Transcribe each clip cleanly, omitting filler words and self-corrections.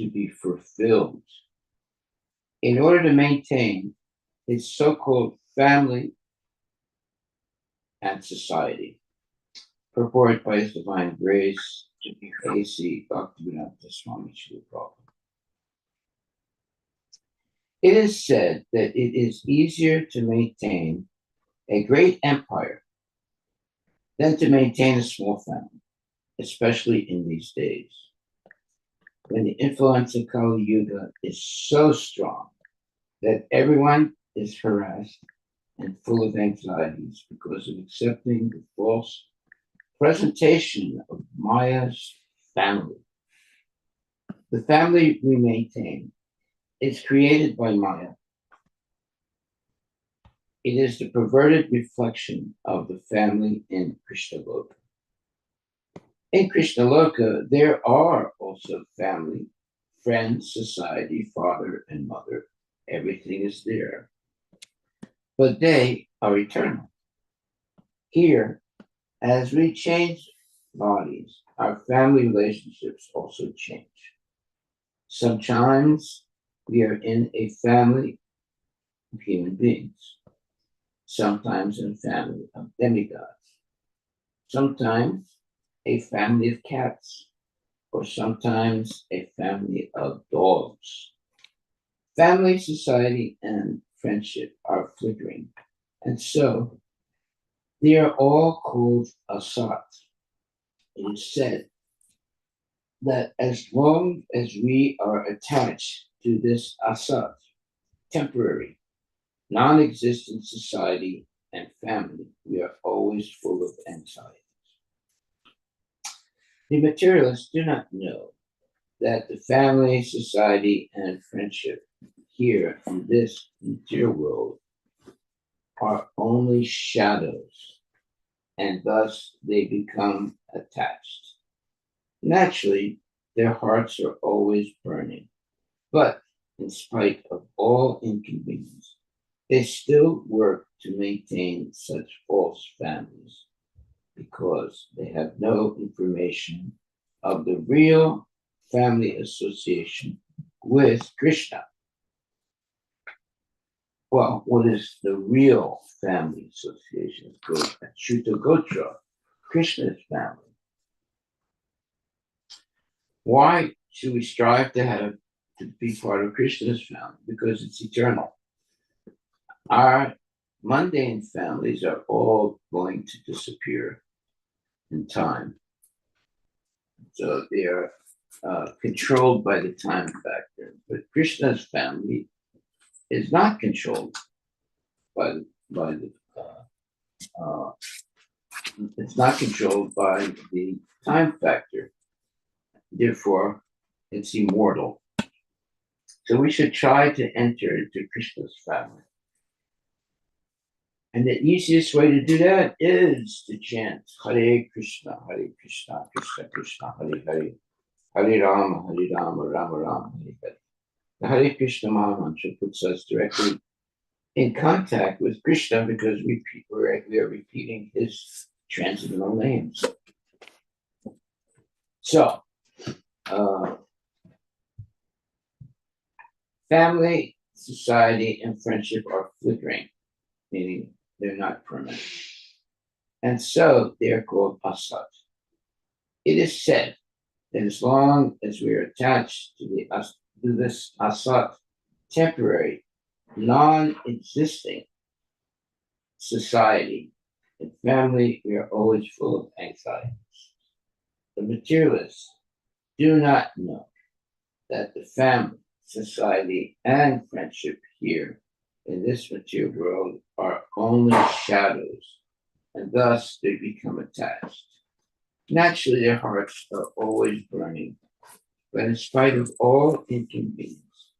to be fulfilled in order to maintain his so-called family and society. Purported by His Divine Grace, A.C. Bhaktivedanta Swami Srila Prabhupada. It is said that it is easier to maintain a great empire than to maintain a small family, especially in these days, when the influence of Kali Yuga is so strong that everyone is harassed and full of anxieties because of accepting the false presentation of Maya's family. The family we maintain is created by Maya. It is the perverted reflection of the family in Krishna Loka. In Krishna Loka, there are also family, friends, society, father and mother. Everything is there. But they are eternal. Here, as we change bodies, our family relationships also change. Sometimes we are in a family of human beings, sometimes in a family of demigods, sometimes a family of cats, or sometimes a family of dogs. Family, society, and friendship are flickering, and so they are all called asat. It is said that as long as we are attached to this asat, temporary, non-existent society and family, we are always full of anxiety. The materialists do not know that the family, society, and friendship here in this material world are only shadows, and thus they become attached. Naturally, their hearts are always burning, but in spite of all inconvenience, they still work to maintain such false families because they have no information of the real family association with Krishna. Well, what is the real family association? Shuta Gotra, Krishna's family. Why should we strive to be part of Krishna's family? Because it's eternal. Our mundane families are all going to disappear in time. So they are controlled by the time factor. But Krishna's family is not controlled by the it's not controlled by the time factor. Therefore, it's immortal. So we should try to enter into Krishna's family. And the easiest way to do that is to chant Hare Krishna, Krishna Krishna, Hare Hare, Hare Rama, Rama Rama, Hare Hare. The Hare Krishna Mahamantra puts us directly in contact with Krishna because we are repeating his transcendental names. So, family, society, and friendship are flickering, meaning they're not permanent. And so they are called asat. It is said that as long as we are attached to this asat, temporary, non-existing society and family, we are always full of anxieties. The materialists do not know that the family, society, and friendship here in this material world are only shadows, and thus they become attached. Naturally, their hearts are always burning, but in spite of all inconvenience,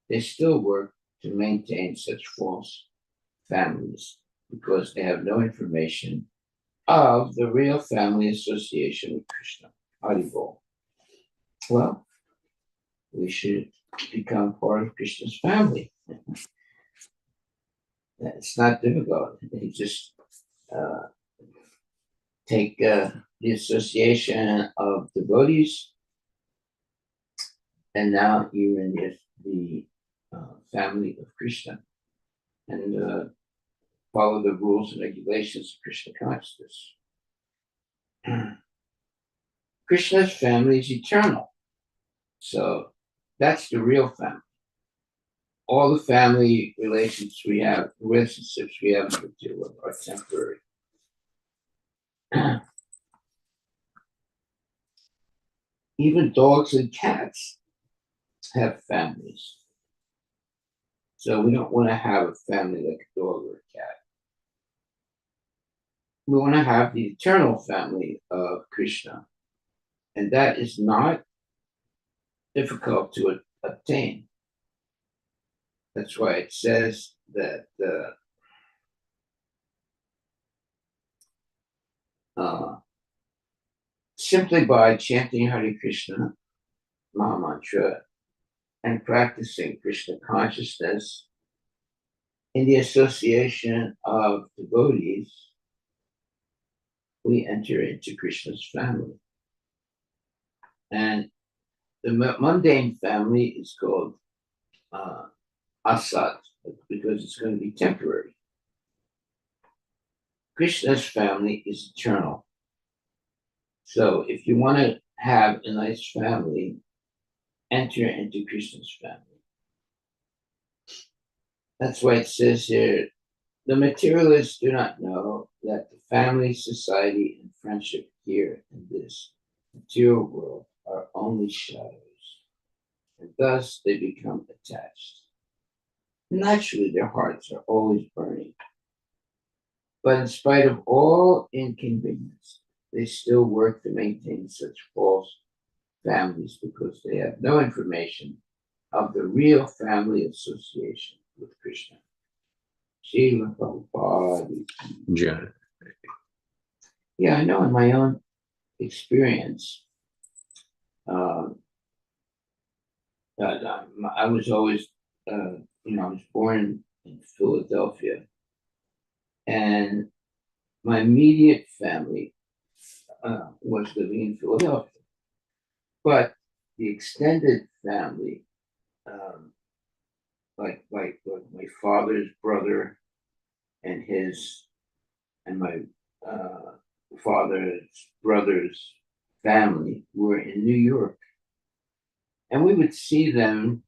they still work to maintain such false families because they have no information of the real family association with Krishna. Haribol. Well, we should become part of Krishna's family. It's not difficult. You just take the association of devotees and now you're in the family of Krishna, and follow the rules and regulations of Krishna consciousness. Krishna's family is eternal, so that's the real family. All the family relationships we have in the material world are temporary. Even dogs and cats have families. So we don't want to have a family like a dog or a cat. We want to have the eternal family of Krishna. And that is not difficult to obtain. That's why it says that simply by chanting Hare Krishna Maha Mantra and practicing Krishna consciousness in the association of devotees, we enter into Krishna's family. And the mundane family is called asat, because it's going to be temporary. Krishna's family is eternal. So if you want to have a nice family, enter into Krishna's family. That's why it says here, the materialists do not know that the family, society, and friendship here in this material world are only shadows, and thus they become attached. Naturally, their hearts are always burning. But in spite of all inconvenience, they still work to maintain such false families because they have no information of the real family association with Krishna. Srila Prabhupada. Yeah, I know in my own experience, I was always, I was born in Philadelphia, and my immediate family was living in Philadelphia. But the extended family, like my father's brother and my father's brother's family were in New York. And we would see them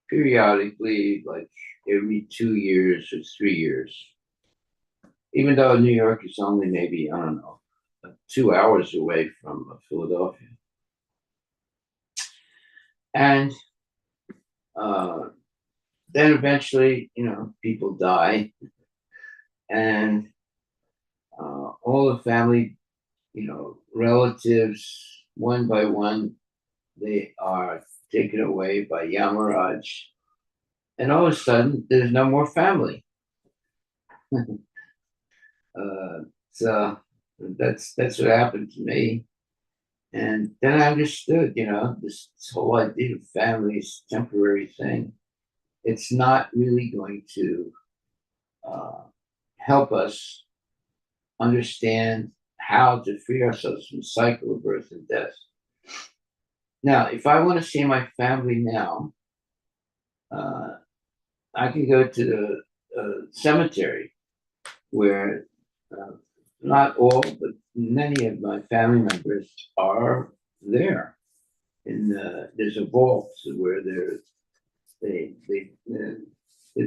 periodically, like every 2 years or 3 years. Even though New York is only maybe, I don't know, 2 hours away from Philadelphia. And then eventually, people die, and all the family, relatives, one by one, they are taken away by Yamaraj, and all of a sudden, there's no more family. So that's what happened to me. And then I understood, this whole idea of family is a temporary thing. It's not really going to help us understand how to free ourselves from the cycle of birth and death. Now, if I want to see my family now, I can go to the cemetery where not all, but many of my family members are there. And there's a vault where they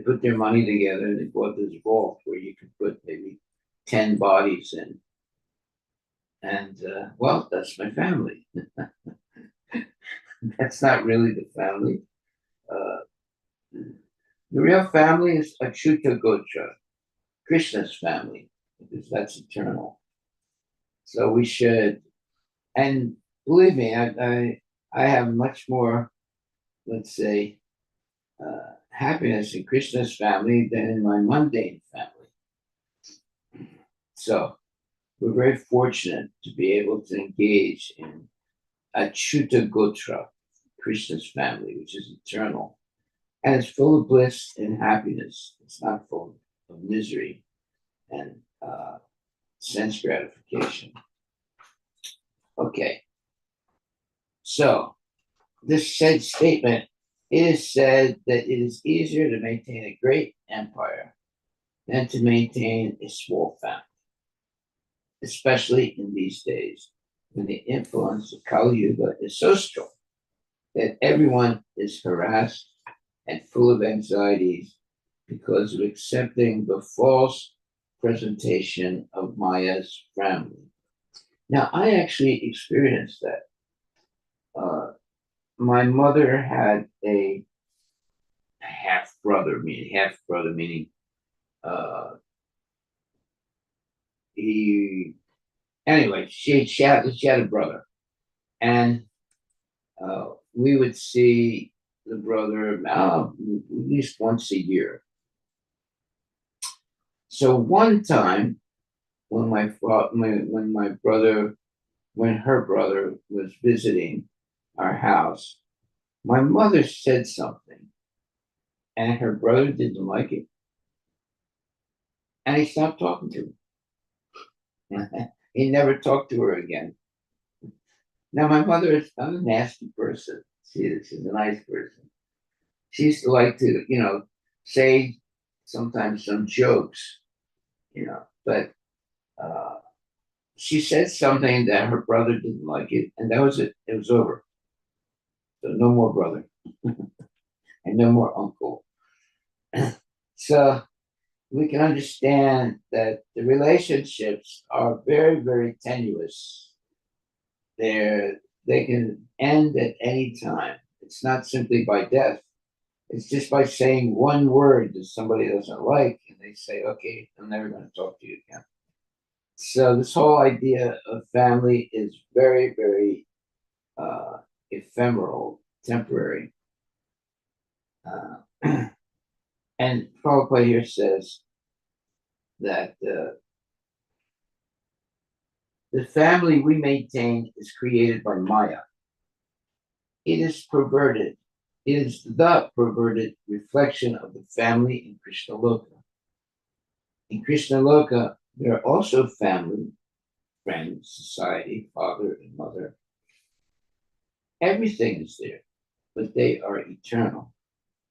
put their money together and they bought this vault where you could put maybe 10 bodies in. And well, that's my family. That's not really the family. The real family is Achyuta Gotra, Krishna's family, because that's eternal. So we should, and believe me, I have much more, let's say, happiness in Krishna's family than in my mundane family. So we're very fortunate to be able to engage in Achyuta Gotra, Krishna's family, which is eternal. And it's full of bliss and happiness. It's not full of misery and sense gratification. Okay. So this said statement, it is said that it is easier to maintain a great empire than to maintain a small family, especially in these days when the influence of Kali Yuga is so strong that everyone is harassed and full of anxieties because of accepting the false presentation of Maya's family. Now, I actually experienced that. Uh, my mother had a half brother, meaning uh, he, anyway, she had a brother. And we would see the brother at least once a year. So one time, when when her brother was visiting our house, my mother said something, and her brother didn't like it, and he stopped talking to her. He never talked to her again. Now, my mother is not a nasty person. She's a nice person. She used to like to, say sometimes some jokes, but uh, she said something that her brother didn't like it, and that was it. It was over. So no more brother and no more uncle. So we can understand that the relationships are very, very tenuous. They can end at any time. It's not simply by death. It's just by saying one word that somebody doesn't like, and they say, "Okay, I'm never going to talk to you again." So this whole idea of family is very, very ephemeral, temporary. And Prabhupada here says that the family we maintain is created by Maya. It is perverted. It is the perverted reflection of the family in Krishna Loka. In Krishna Loka, there are also family, friends, society, father and mother. Everything is there, but they are eternal.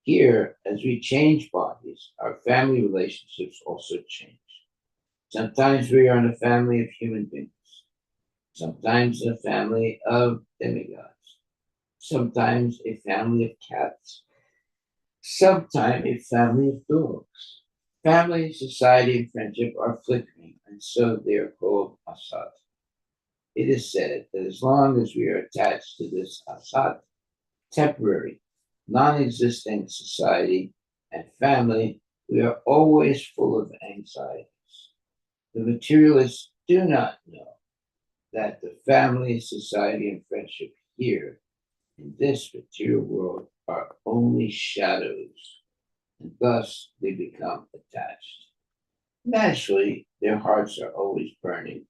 Here, as we change bodies, our family relationships also change. Sometimes we are in a family of human beings, sometimes a family of demigods, sometimes a family of cats, sometimes a family of dogs. Family, society, and friendship are flickering, and so they are called asat. It is said that as long as we are attached to this asat, temporary, non existing society and family, we are always full of anxieties. The materialists do not know that the family, society, and friendship here in this material world are only shadows, and thus they become attached. Naturally, their hearts are always burning,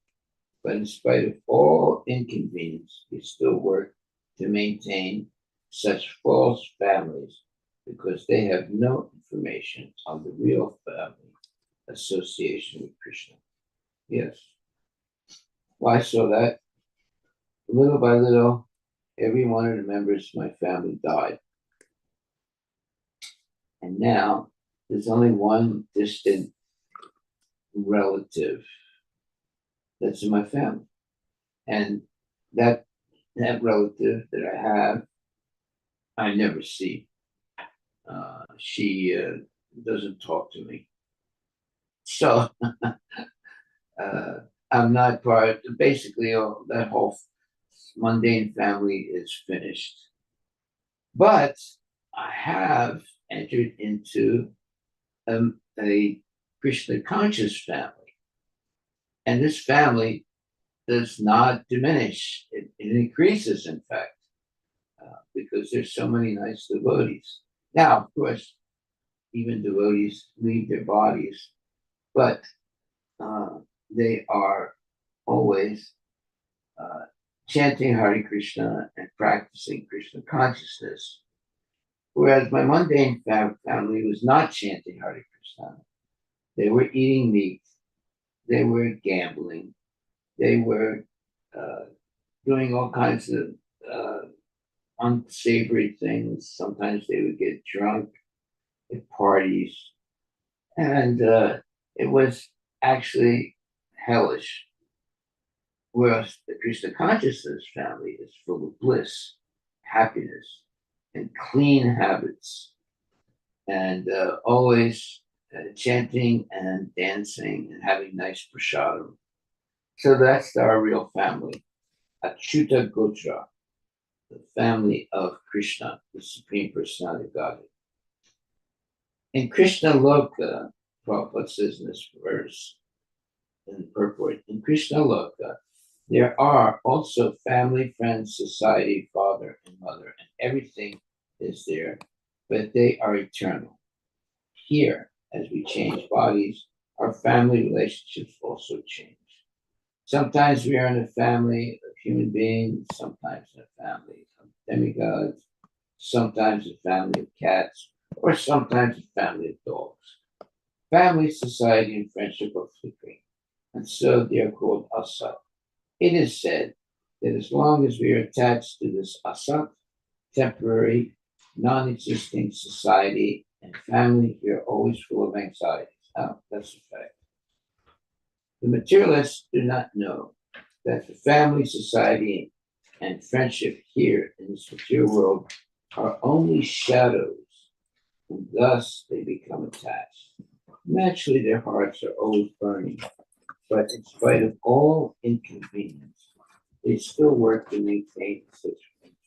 but in spite of all inconvenience, they still work to maintain such false families because they have no information on the real family association with Krishna. Yes. Well, I saw that little by little, every one of the members of my family died. And now there's only one distant relative that's in my family. And that that relative that I have, I never see. She doesn't talk to me. So I'm not part, basically, that whole mundane family is finished. But I have entered into a Krishna conscious family. And this family does not diminish, it increases, in fact, because there's so many nice devotees. Now, of course, even devotees leave their bodies, but they are always uh, chanting Hare Krishna and practicing Krishna consciousness. Whereas my mundane family was not chanting Hare Krishna. They were eating meat, they were gambling, they were uh, doing all kinds of unsavory things. Sometimes they would get drunk at parties, and it was actually hellish. Whereas the Krishna consciousness family is full of bliss, happiness, and clean habits, and always chanting and dancing and having nice prasadam. So that's our real family, Achyuta Gotra, the family of Krishna, the Supreme Personality of Godhead. In Krishna Loka, Prabhupada says in this verse, in the purport, in Krishna Loka, there are also family, friends, society, father and mother, and everything is there, but they are eternal. Here, as we change bodies, our family relationships also change. Sometimes we are in a family of human beings, sometimes in a family of demigods, sometimes a family of cats, or sometimes a family of dogs. Family, society, and friendship are flickering, and so they are called asat. It is said that as long as we are attached to this asat, temporary, non-existing society and family, we are always full of anxieties. Now, that's a fact. The materialists do not know that the family, society, and friendship here in this material world are only shadows, and thus they become attached. Naturally, their hearts are always burning, but in spite of all inconvenience, they still work to maintain such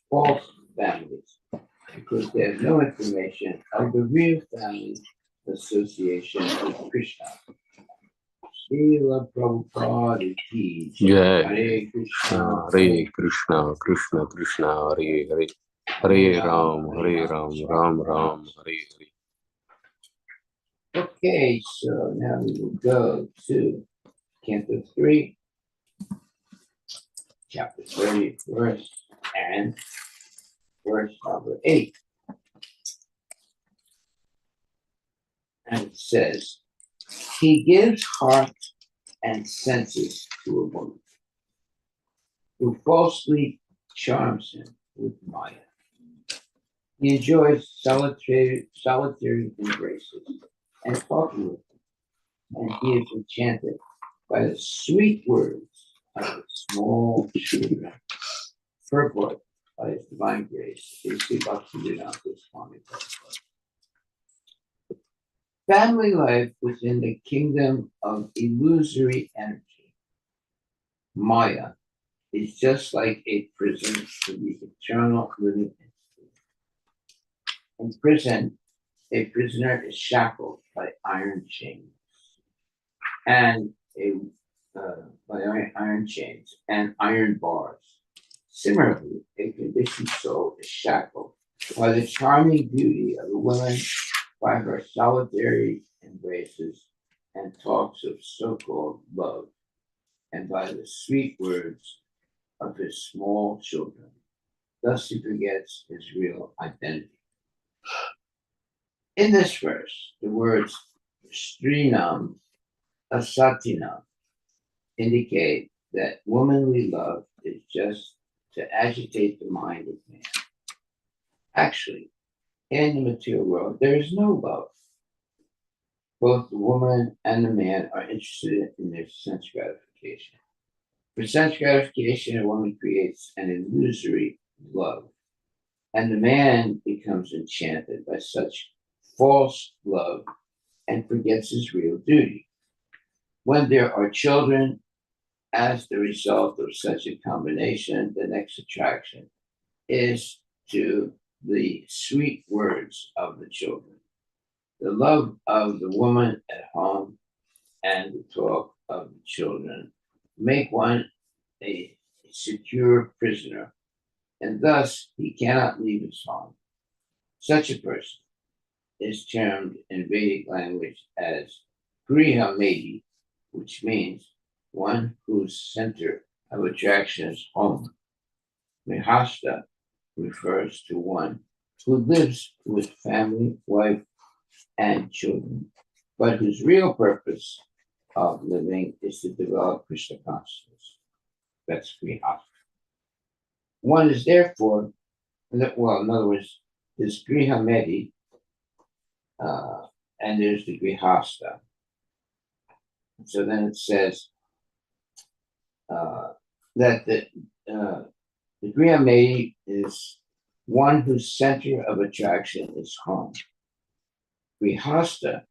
false families because they have no information of the real family association with Krishna. Srila Prabhupada ki Jai. Hare Krishna. Hare Krishna, Krishna Krishna, Hare Hare, Hare Ram, Ram Ram, Hare Hare. Okay, so now we will go to Canto 3, Chapter 30, and verse number 8. And it says, he gives heart and senses to a woman who falsely charms him with Maya. He enjoys solitary embraces and talking with him, and he is enchanted by the sweet words of the small children. Purport by his divine grace. Family life within the kingdom of illusory energy, Maya, is just like a prison to the eternal living entity. In prison, a prisoner is shackled by iron chains and iron bars. Similarly, a conditioned soul is shackled by the charming beauty of a woman, by her solitary embraces and talks of so-called love, and by the sweet words of his small children. Thus he forgets his real identity. In this verse, the words Strinam, Asatinam indicate that womanly love is just to agitate the mind of man. Actually, in the material world, there is no love. Both the woman and the man are interested in their sense gratification. For sense gratification, a woman creates an illusory love, and the man becomes enchanted by such false love and forgets his real duty. When there are children, as the result of such a combination, the next attraction is to the sweet words of the children, the love of the woman at home, and the talk of the children make one a secure prisoner, and thus he cannot leave his home. Such a person is termed in Vedic language as Griha Medi, which means one whose center of attraction is home. Mihasta refers to one who lives with family, wife, and children, but whose real purpose of living is to develop Krishna consciousness. That's Grihasta. One is therefore well, in other words, there's Grihamedi, and there's the Grihasta. So then it says that the Grihamedi is one whose center of attraction is home. Grihasta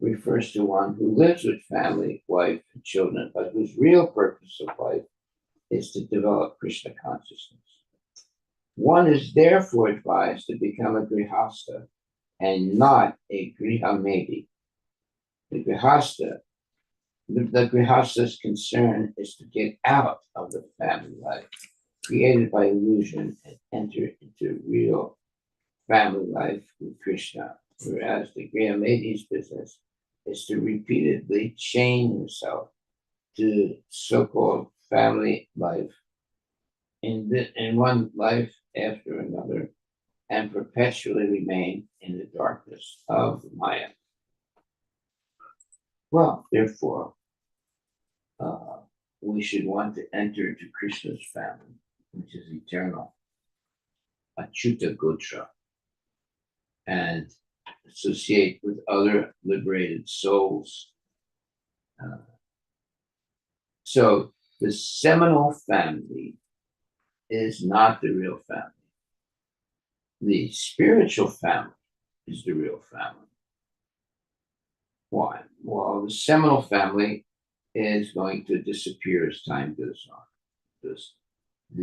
refers to one who lives with family, wife, and children, but whose real purpose of life is to develop Krishna consciousness. One is therefore advised to become a Grihasta and not a Grihamedi. The Grihasta's concern is to get out of the family life created by illusion and enter into real family life with Krishna, whereas the Grihamedi's business is to repeatedly chain himself to so-called family life in one life after another and perpetually remain in the darkness of Maya. Well, therefore, we should want to enter into Krishna's family, which is eternal, Achyuta Gotra, and associate with other liberated souls. So the seminal family is not the real family. The spiritual family is the real family. Why? Well, the seminal family is going to disappear as time goes on.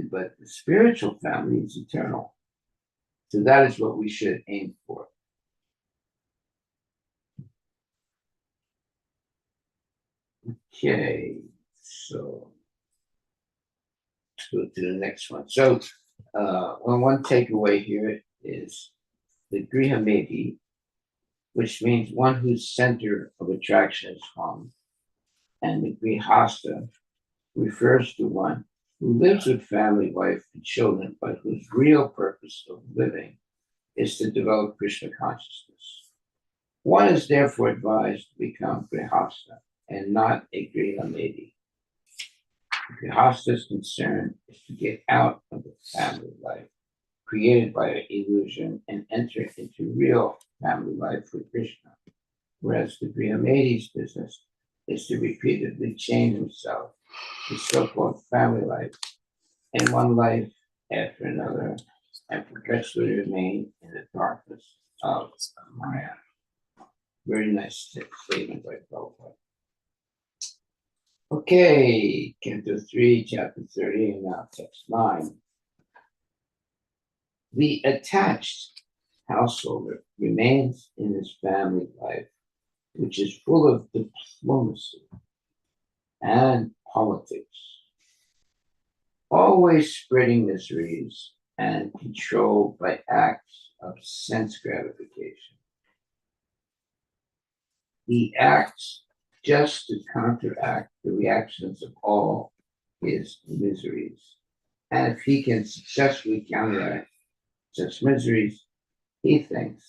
But the spiritual family is eternal. So that is what we should aim for. Okay, so let's go to the next one. So one takeaway here is the Grihamedi, which means one whose center of attraction is home, and the Grihasta refers to one who lives with family, wife, and children, but whose real purpose of living is to develop Krishna consciousness. One is therefore advised to become Grihasta and not a Grihamedi. Grihasta's concern is to get out of the family life created by illusion and enter into real family life with Krishna, whereas the Grihamedi's business is to repeatedly change himself to so-called family life in one life after another and perpetually remain in the darkness of Maya. Very nice statement by Prabhupada. Okay, Canto 3, Chapter 30, and now text 9. The attached householder remains in his family life, which is full of diplomacy and politics, always spreading miseries and controlled by acts of sense gratification. He acts just to counteract the reactions of all his miseries. And if he can successfully counteract such miseries, he thinks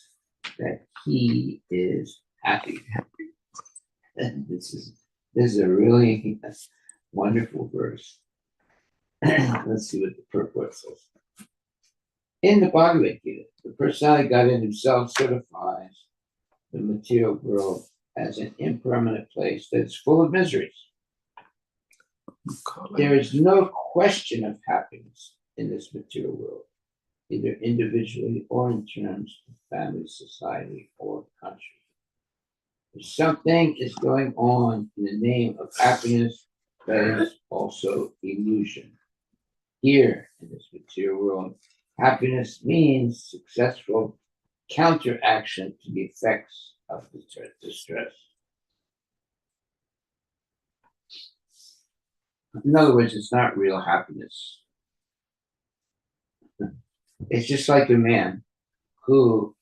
that he is happy. And this is a really wonderful verse. Let's see what the purport says. In the Bhagavad Gita, the personality God in himself certifies the material world as an impermanent place that is full of miseries. There is no question of happiness in this material world, either individually or in terms of family, society, or country. If something is going on in the name of happiness, that is also illusion. Here in this material world, happiness means successful counteraction to the effects of distress. In other words, it's not real happiness. It's just like a man who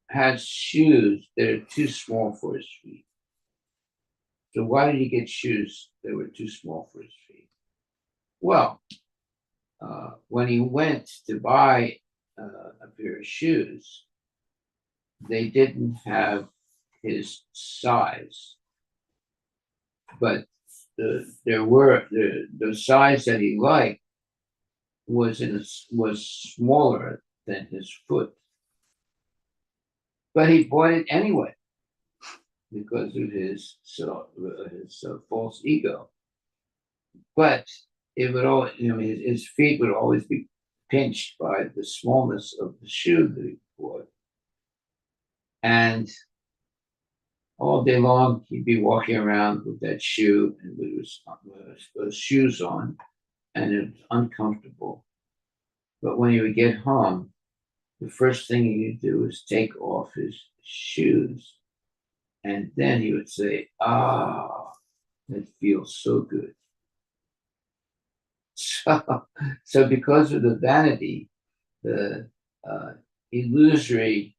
has shoes that are too small for his feet. So why did he get shoes that were too small for his feet? Well, when he went to buy a pair of shoes, they didn't have his size, but the size that he liked was smaller than his foot, but he bought it anyway because of his false ego. But it would all, his feet would always be pinched by the smallness of the shoe that he bought, and all day long he'd be walking around with that shoe and with his shoes on, and it was uncomfortable. But when he would get home, the first thing he would do is take off his shoes, and then he would say, "Ah, it feels so good." So because of the vanity, the illusory,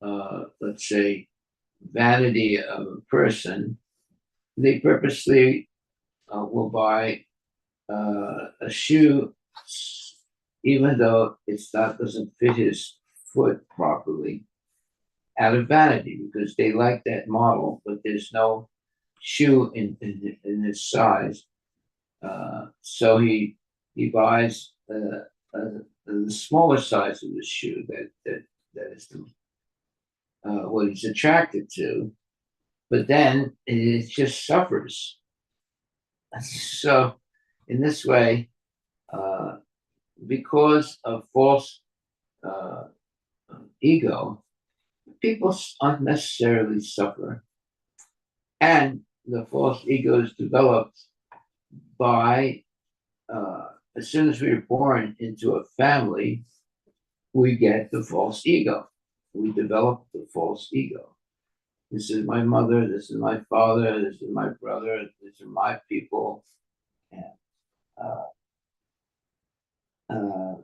let's say, vanity of a person, they purposely will buy a shoe, even though doesn't fit his foot properly, out of vanity because they like that model, but there's no shoe in his size. So he buys the smaller size of the shoe that is what he's attracted to, but then it just suffers. So in this way, because of false uh, ego, people unnecessarily suffer, and the false ego is developed by as soon as we are born into a family, we get the false ego. We develop the false ego. This is my mother, this is my father, this is my brother, these are my people. And uh, uh,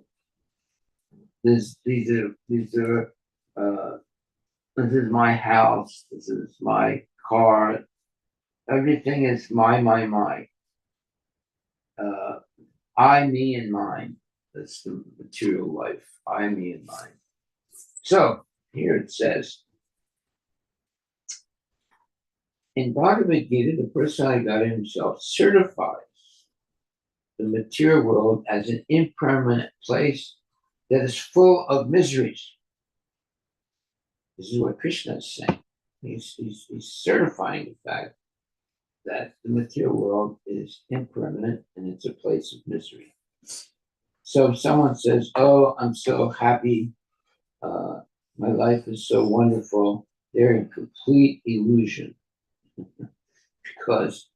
uh, this is my house, this is my car. Everything is my. Uh, I, me, and mine. That's the material life. I, me, and mine. So here it says, in Bhagavad Gita, the Personality himself certifies the material world as an impermanent place that is full of miseries. This is what Krishna is saying. He's certifying the fact that the material world is impermanent and it's a place of misery. So if someone says, "Oh, I'm so happy, my life is so wonderful," they're in complete illusion because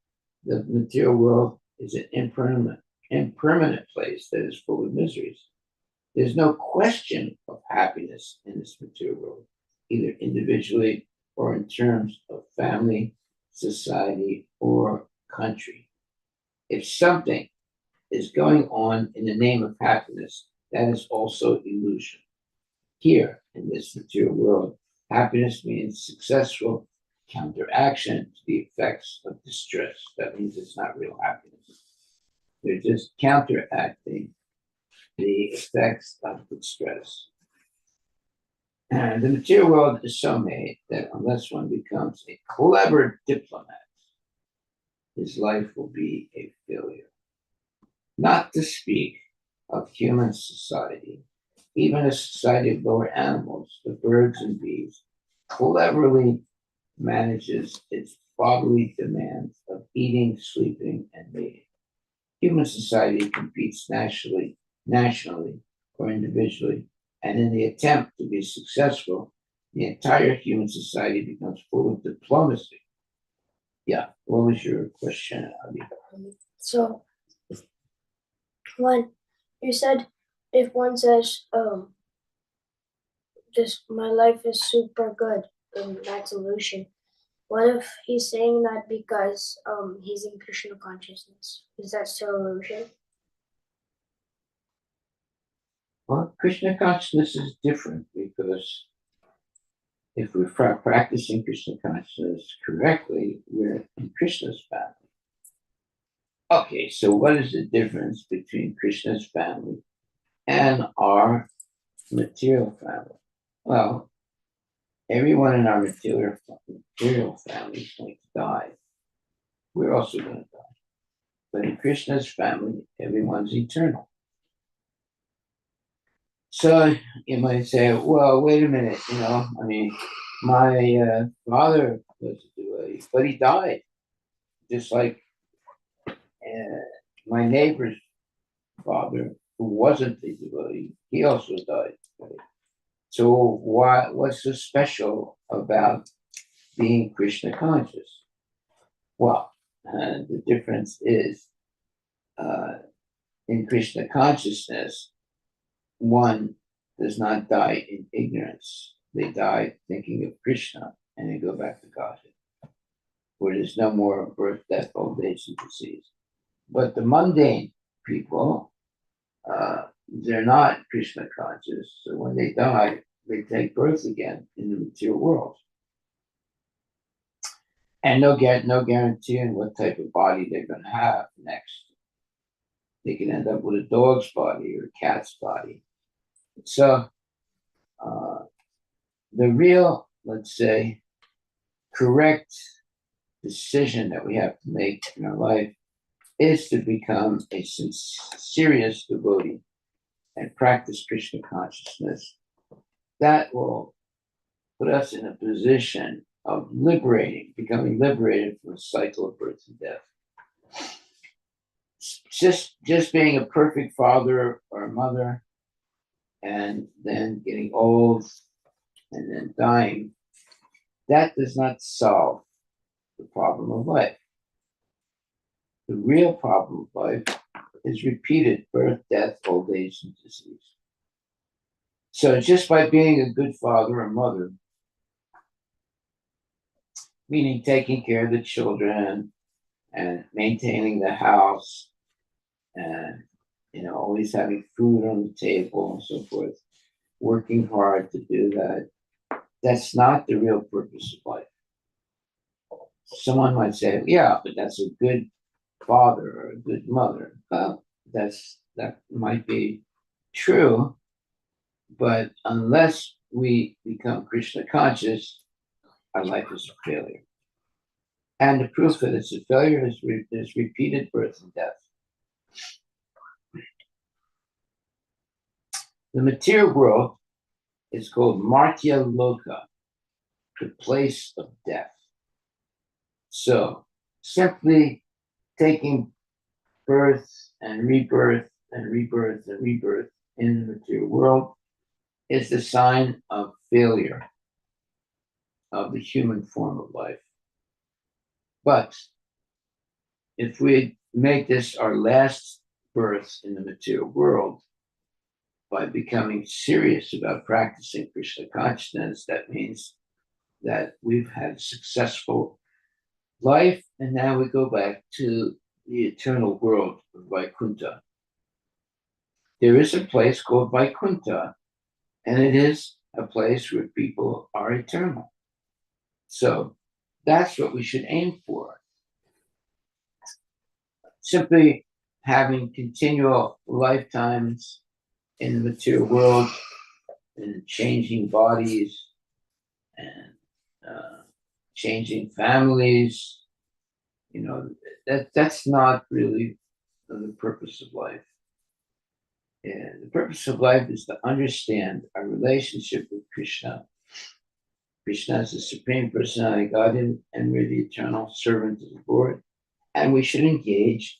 the material world is an impermanent place that is full of miseries. There's no question of happiness in this material world, either individually or in terms of family, society, or country. If something is going on in the name of happiness, that is also illusion. Here, in this material world, happiness means successful counteraction to the effects of distress. That means it's not real happiness. They're just counteracting the effects of distress. And the material world is so made that unless one becomes a clever diplomat, his life will be a failure. Not to speak of human society, even a society of lower animals, the birds and bees, cleverly manages its bodily demands of eating, sleeping, and mating. Human society competes nationally, or individually, and in the attempt to be successful, the entire human society becomes full of diplomacy. Yeah, what was your question, Abhi? So when you said if one says, this my life is super good, then that's illusion. What if he's saying that because he's in Krishna consciousness? Is that still illusion? Well, Krishna consciousness is different because if we're practicing Krishna consciousness correctly, we're in Krishna's family. Okay, so what is the difference between Krishna's family and our material family? Well, everyone in our material family is going to die. We're also going to die. But in Krishna's family, everyone's eternal. So you might say, well, wait a minute, I mean, my father was a devotee, but he died, just like my neighbor's father, who wasn't a devotee, he also died. So what's so special about being Krishna conscious? Well, the difference is in Krishna consciousness, one does not die in ignorance. They die thinking of Krishna and they go back to Godhead, where there's no more birth, death, old age, and disease. But the mundane people, they're not Krishna conscious. So when they die, they take birth again in the material world. And they'll get no guarantee on what type of body they're going to have next. They can end up with a dog's body or a cat's body. So the real, let's say, correct decision that we have to make in our life is to become a serious devotee and practice Krishna consciousness. That will put us in a position of becoming liberated from the cycle of birth and death. Just being a perfect father or mother and then getting old and then dying, that does not solve the problem of life. The real problem of life is repeated birth, death, old age, and disease. So just by being a good father or mother, meaning taking care of the children and maintaining the house and always having food on the table and so forth, working hard to do that, that's not the real purpose of life. Someone might say, yeah, but that's a good father or a good mother. That might be true, but unless we become Krishna conscious, our life is a failure. And the proof that it's a failure is repeated birth and death. The material world is called Martya Loka, the place of death. So simply taking birth and rebirth and rebirth and rebirth in the material world is the sign of failure of the human form of life. But if we make this our last birth in the material world, by becoming serious about practicing Krishna consciousness, that means that we've had a successful life, and now we go back to the eternal world of Vaikuntha. There is a place called Vaikuntha, and it is a place where people are eternal. So that's what we should aim for. Simply having continual lifetimes in the material world and changing bodies and changing families, that's not really the purpose of life. And the purpose of life is to understand our relationship with Krishna. Krishna is the Supreme Personality of Godhead, and we're the eternal servant of the Lord. And we should engage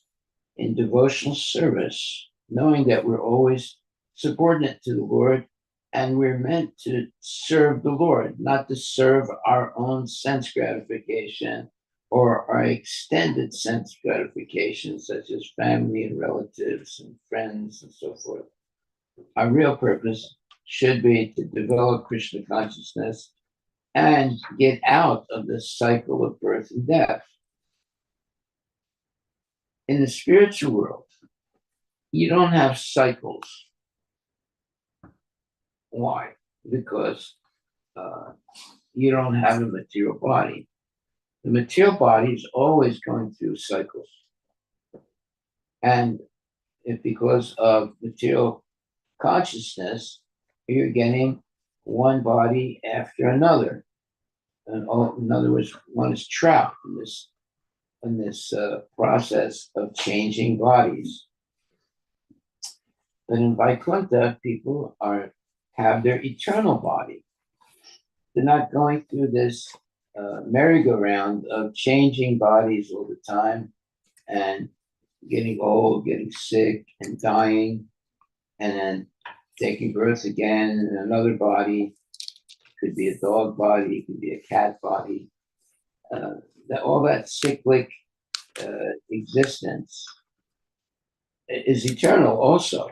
in devotional service, knowing that we're always subordinate to the Lord, and we're meant to serve the Lord, not to serve our own sense gratification or our extended sense gratification, such as family and relatives and friends and so forth. Our real purpose should be to develop Krishna consciousness and get out of this cycle of birth and death. In the spiritual world, you don't have cycles. Why? Because you don't have a material body. The material body is always going through cycles. And if because of material consciousness, you're getting one body after another. And in other words, one is trapped in this process of changing bodies. But in Vaikuntha, people have their eternal body. They're not going through this merry-go-round of changing bodies all the time and getting old, getting sick, and dying, and then taking birth again in another body. Could be a dog body, it could be a cat body. All that cyclic existence is eternal also.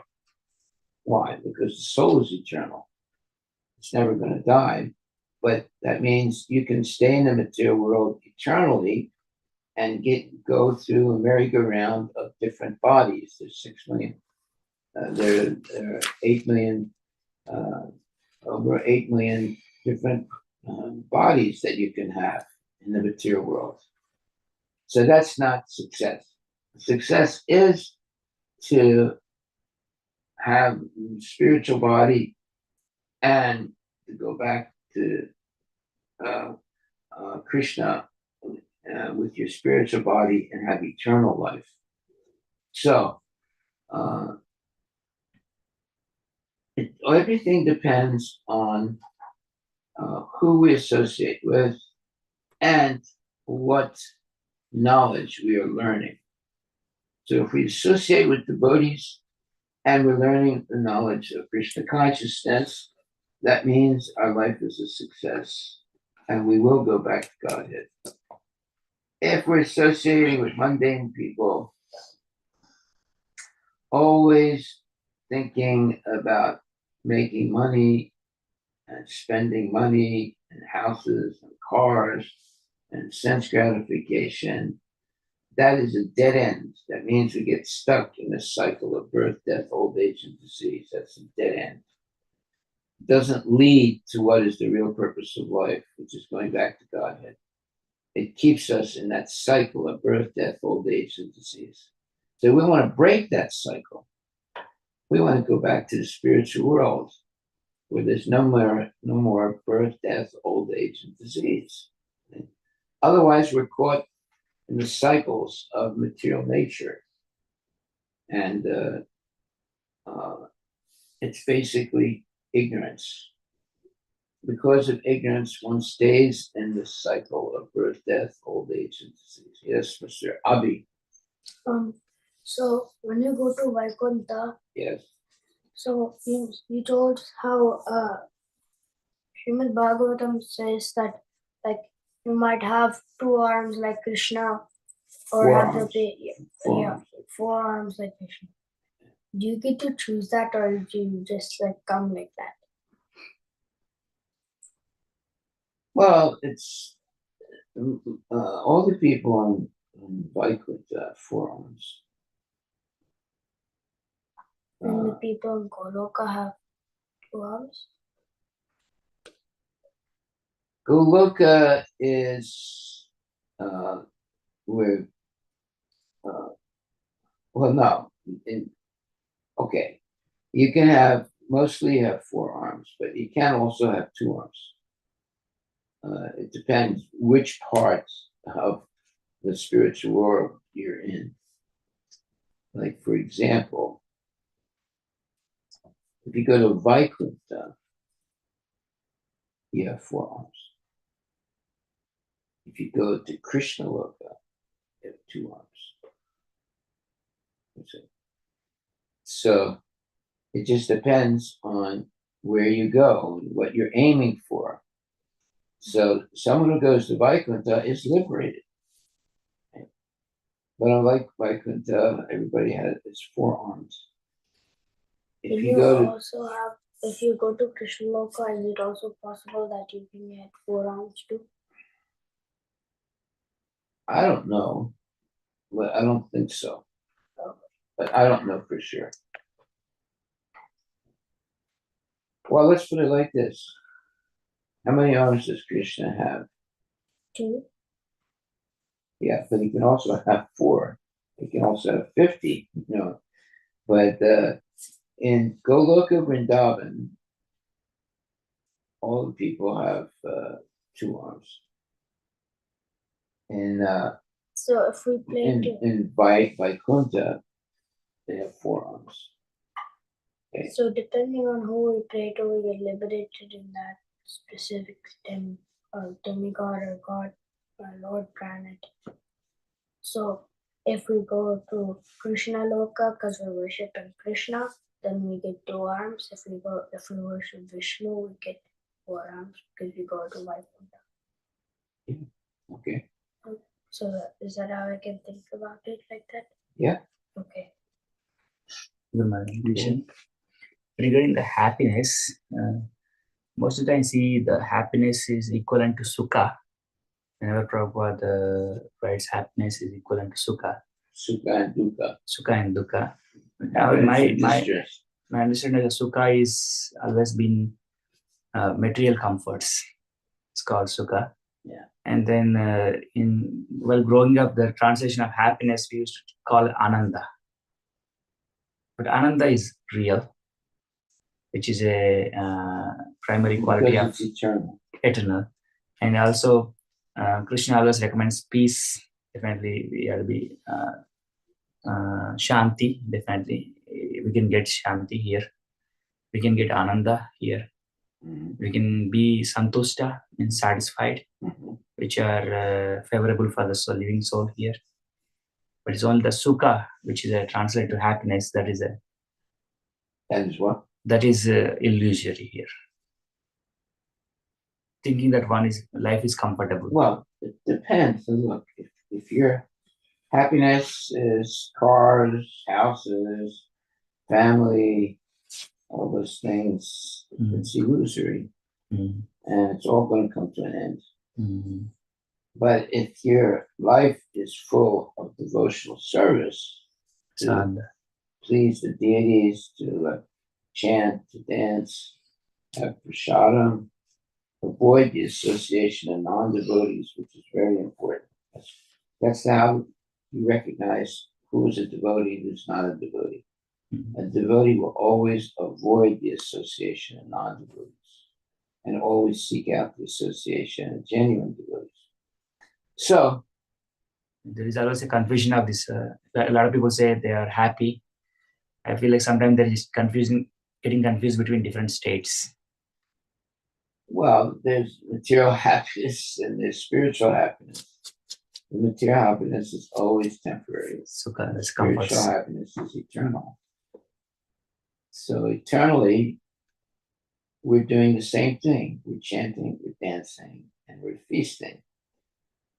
Why? Because the soul is eternal. It's never going to die. But that means you can stay in the material world eternally and go through a merry-go-round of different bodies. There's 6 million. There are 8 million, over 8 million different bodies that you can have in the material world. So that's not success. Success is to have spiritual body and to go back to Krishna with your spiritual body and have eternal life. So everything depends on who we associate with and what knowledge we are learning. So if we associate with devotees and we're learning the knowledge of Krishna consciousness, that means our life is a success and we will go back to Godhead. If we're associating with mundane people, always thinking about making money and spending money and houses and cars and sense gratification, that is a dead end. That means we get stuck in a cycle of birth, death, old age, and disease. That's a dead end. It doesn't lead to what is the real purpose of life, which is going back to Godhead. It keeps us in that cycle of birth, death, old age, and disease. So we want to break that cycle. We want to go back to the spiritual world where there's no more birth, death, old age, and disease. Otherwise, we're caught in the cycles of material nature. And it's basically ignorance. Because of ignorance, one stays in the cycle of birth, death, old age, and disease. Yes, Mr. Abi. So when you go to Vaikuntha, Yes. so you told how Srimad Bhagavatam says that like you might have 2 arms like Krishna or have four arms like Krishna. Do you get to choose that or do you just like come like that? Well, it's all the people on Vaikuntha have 4 arms. And the people in Goloka have 2 arms? Goloka is where, well, no. Okay. You can mostly have 4 arms, but you can also have 2 arms. It depends which parts of the spiritual world you're in. Like, for example, if you go to Vaikuntha, you have 4 arms. If you go to Krishna Loka, you have 2 arms. So it just depends on where you go and what you're aiming for. So someone who goes to Vaikuntha is liberated. But unlike Vaikuntha, everybody has 4 arms. If you go to Krishna Loka, is it also possible that you can get 4 arms too? I don't know, but I don't think so. But I don't know for sure. Well, let's put it like this. How many arms does Krishna have? 2. Yeah, but he can also have 4. He can also have 50, But in Goloka Vrindavan, all the people have 2 arms. And so if we play in Vaikuntha, they have 4 arms. Okay. So depending on who we pray to, we get liberated in that specific demigod or God or Lord planet. So if we go to Krishna Loka because we're worshiping Krishna, then we get 2 arms. If we worship Vishnu, we get 4 arms because we go to Vaikuntha. Okay. So is that how I can think about it like that? Yeah. Okay. My vision. Regarding the happiness, most of the time see the happiness is equivalent to sukha. Whenever Prabhupada writes happiness is equivalent to sukha. Sukha and dukkha. Sukha and dukkha. Happiness My and distress. understanding of sukha is always been material comforts. It's called sukha. Yeah. And then while growing up, the translation of happiness we used to call ananda. But ananda is real, which is a primary quality Because of it's eternal. eternal. And also, Krishna always recommends peace. Definitely, we have to be shanti. Definitely, we can get shanti here. We can get ananda here. Mhm. We can be santushta and satisfied, Mhm. which are favorable for the living soul here. But it's only the sukha, which is translated to happiness, that is what? that is illusory here. Thinking that life is comfortable. Well, it depends. And look, if your happiness is cars, houses, family, all those things, it's illusory, Mm. and it's all going to come to an end. Mm. But if your life is full of devotional service to Sadhana. please the deities, to chant, to dance, have prasadam, avoid the association of non-devotees, which is very important. That's how you recognize who is a devotee and who's not a devotee. Mhm. A devotee will always avoid the association of non-devotees and always seek out the association of genuine devotees. So, There is always a confusion of this. A lot of people say they are happy. I feel like sometimes there is getting confused between different states. well, there's material happiness and there's spiritual happiness. The material happiness is always temporary. Sukha, that's Spiritual comforts. happiness is eternal. So eternally, we're doing the same thing. We're chanting, we're dancing, and we're feasting.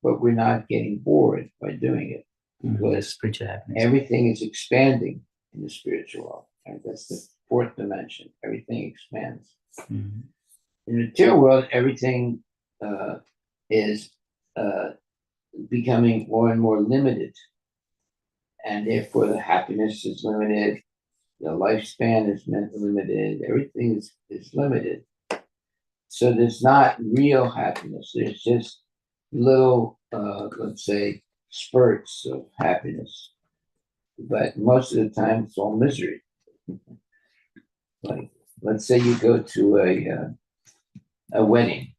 But we're not getting bored by doing it because Spiritual happiness. everything is expanding in the spiritual world. Right? That's the 4th dimension. Everything expands. Mhm. In the material world, everything is becoming more and more limited. And therefore, the happiness is limited, the lifespan is limited, everything is limited. So there's not real happiness. There's just little, let's say, spurts of happiness. But most of the time, it's all misery. Like, let's say you go to a wedding,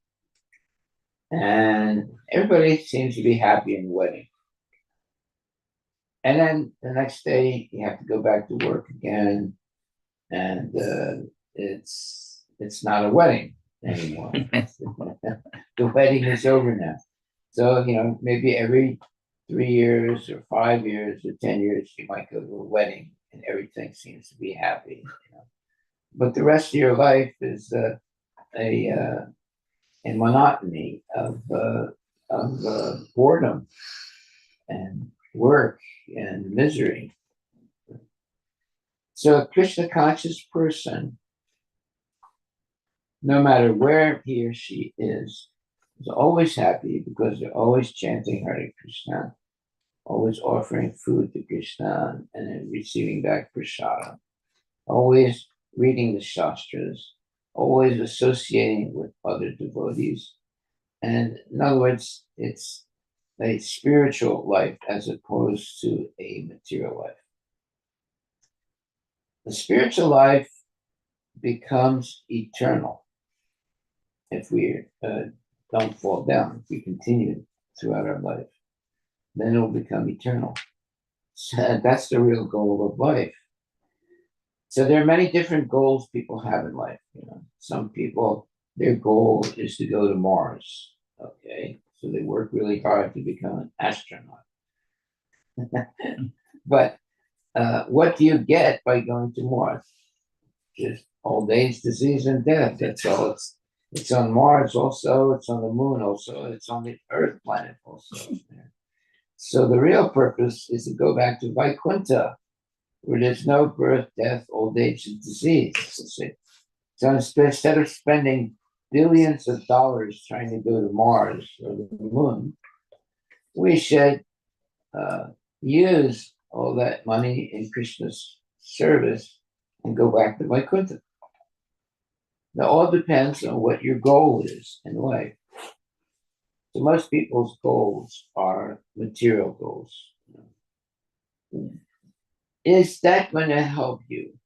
and everybody seems to be happy in the wedding. And then the next day, you have to go back to work again, and it's not a wedding anymore. The wedding is over now. So, maybe every 3 years or 5 years or 10 years, you might go to a wedding and everything seems to be happy. But the rest of your life is a monotony of boredom and work and misery. So a Krishna conscious person, no matter where he or she is always happy because they're always chanting Hare Krishna, always offering food to Krishna and then receiving back prasada, always reading the Shastras, always associating with other devotees. And in other words, it's a spiritual life as opposed to a material life. The spiritual life becomes eternal if we don't fall down, if we continue throughout our life, then it'll become eternal. So that's the real goal of life. So there are many different goals people have in life. Some people, their goal is to go to Mars. Okay, so they work really hard to become an astronaut. But what do you get by going to Mars? Just old age, disease, and death. That's all. It's on Mars also. It's on the moon also. It's on the Earth planet also. So the real purpose is to go back to Vaikuntha, where there's no birth, death, old age, and disease. So instead of spending billions of dollars trying to go to Mars or the moon, we should use all that money in Krishna's service and go back to Vaikuntha. Now, all depends on what your goal is in life. So most people's goals are material goals. Is that going to help you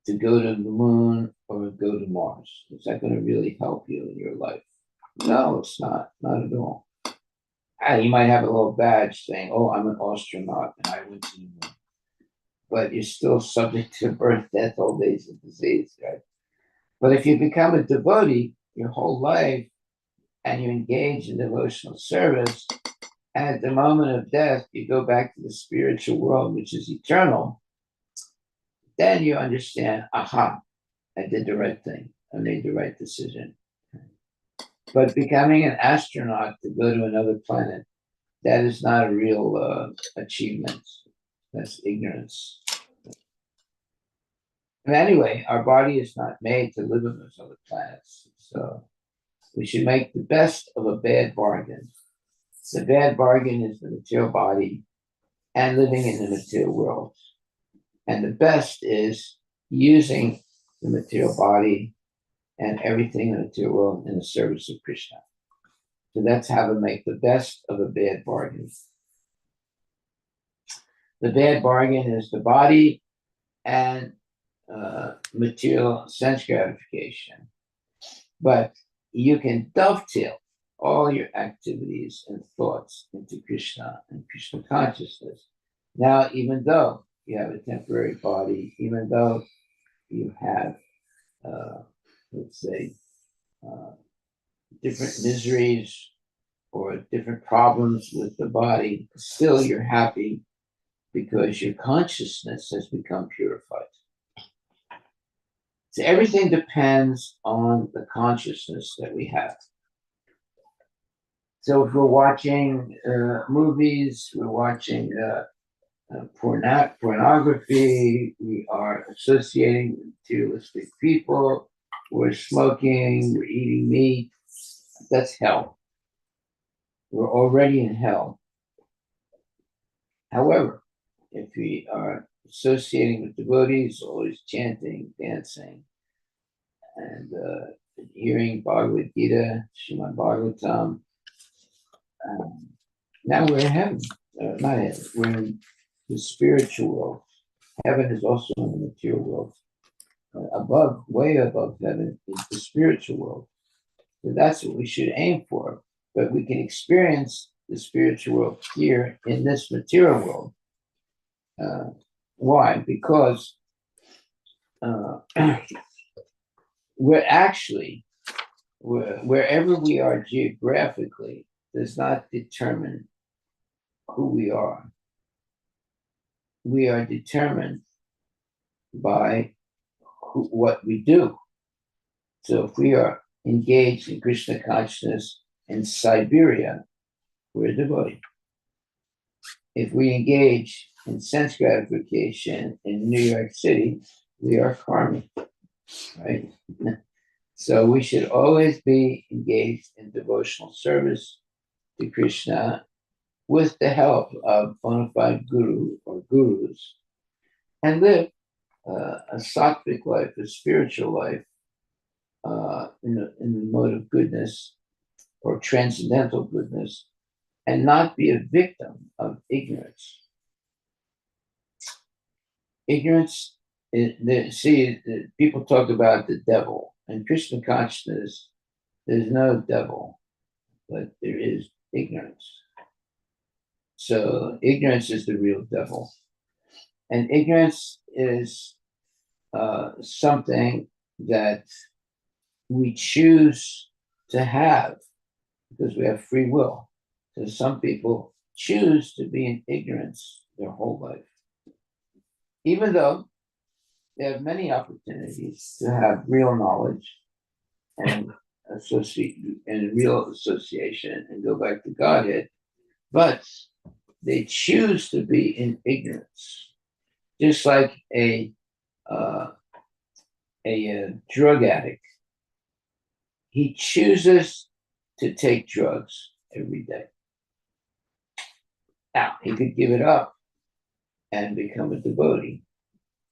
to go to the moon or go to Mars? Is that going to really help you in your life? No, it's not. Not at all. You might have a little badge saying, "Oh, I'm an astronaut and I went to the moon," but you're still subject to birth, death, old age, and disease, right? But if you become a devotee your whole life and you engage in devotional service, and at the moment of death, you go back to the spiritual world, which is eternal, then you understand, aha, I did the right thing. I made the right decision. But becoming an astronaut to go to another planet, that is not a real achievement. That's ignorance. And anyway, our body is not made to live on those other planets. So we should make the best of a bad bargain. The bad bargain is the material body and living in the material world. And the best is using the material body and everything in the material world in the service of Krishna. So that's how to make the best of a bad bargain. The bad bargain is the body and material sense gratification. But you can dovetail all your activities and thoughts into Krishna and Krishna consciousness. Now, even though you have a temporary body, even though you have, let's say, different miseries or different problems with the body, still you're happy because your consciousness has become purified. So everything depends on the consciousness that we have. So if we're watching movies, we're watching pornography, we are associating with materialistic people, we're smoking, we're eating meat, that's hell. We're already in hell. However, if we are associating with devotees, always chanting, dancing, and hearing Bhagavad Gita, Srimad Bhagavatam, now we're in heaven. Not heaven, we're in the spiritual world. Heaven is also in the material world. Above, way above heaven, is the spiritual world. So that's what we should aim for. But we can experience the spiritual world here in this material world. Why? Because we're actually, wherever we are geographically, does not determine who we are. We are determined by what we do. So if we are engaged in Krishna consciousness in Siberia, we're a devotee. If we engage in sense gratification in New York City, we are karmic, right? So we should always be engaged in devotional service to Krishna with the help of bona fide guru or gurus, and live a sattvic life, a spiritual life, in the mode of goodness or transcendental goodness, and not be a victim of ignorance. Ignorance, people talk about the devil. In Krishna consciousness, there's no devil, but there is ignorance. So ignorance is the real devil. And ignorance is something that we choose to have because we have free will. So some people choose to be in ignorance their whole life, even though they have many opportunities to have real knowledge and associate and real association and go back to Godhead, but they choose to be in ignorance, just like a drug addict. He chooses to take drugs every day. Now, he could give it up and become a devotee,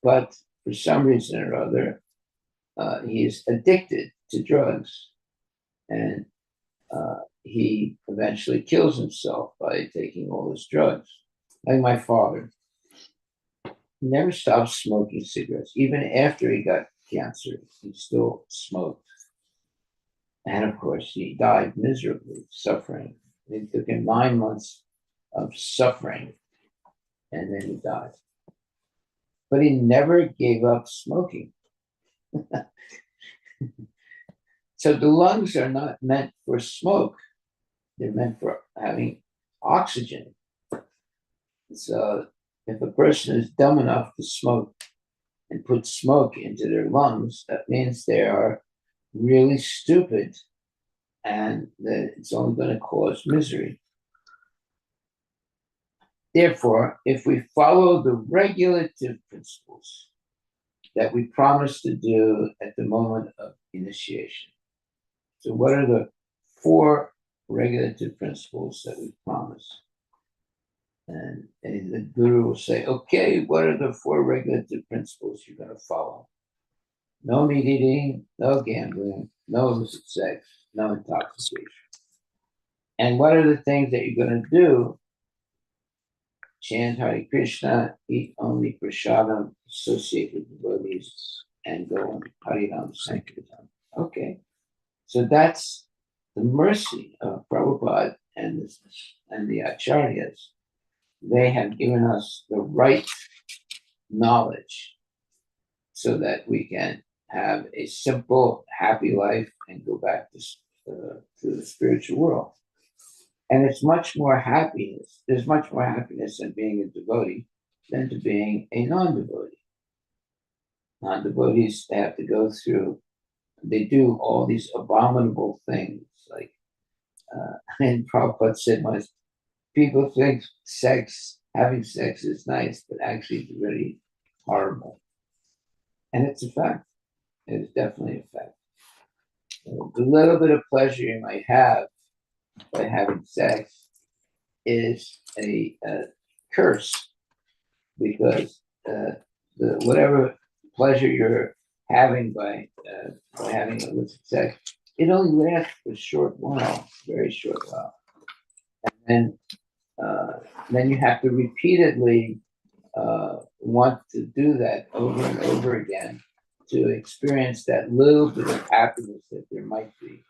but for some reason or other, he is addicted to drugs, and he eventually kills himself by taking all his drugs. Like my father, he never stopped smoking cigarettes. Even after he got cancer, he still smoked. And of course, he died miserably, suffering. It took him 9 months of suffering, and then he died. But he never gave up smoking. So the lungs are not meant for smoke. They're meant for having oxygen. So if a person is dumb enough to smoke and put smoke into their lungs, that means they are really stupid, and that it's only going to cause misery. Therefore, if we follow the regulative principles that we promise to do at the moment of initiation. So what are the 4 regulative principles that we promise? And the guru will say, okay, what are the 4 regulative principles you're going to follow? No meat eating, no gambling, no illicit sex, no intoxication. And what are the things that you're going to do? Chant Hare Krishna, eat only prasadam, associate with devotees, and go on Harinam Sankirtan. Okay, so that's the mercy of Prabhupada and the Acharyas. They have given us the right knowledge so that we can have a simple, happy life and go back to the spiritual world. And it's much more happiness. There's much more happiness in being a devotee than to being a non-devotee. Non-devotees, they have to go through, they do all these abominable things. Like, and Prabhupada said once, people think having sex is nice, but actually it's really horrible. And it's a fact. It is definitely a fact. So the little bit of pleasure you might have by having sex is a curse, because whatever pleasure you're having by having illicit sex, it only lasts for a short while, very short while, and then you have to repeatedly want to do that over and over again to experience that little bit of happiness that there might be.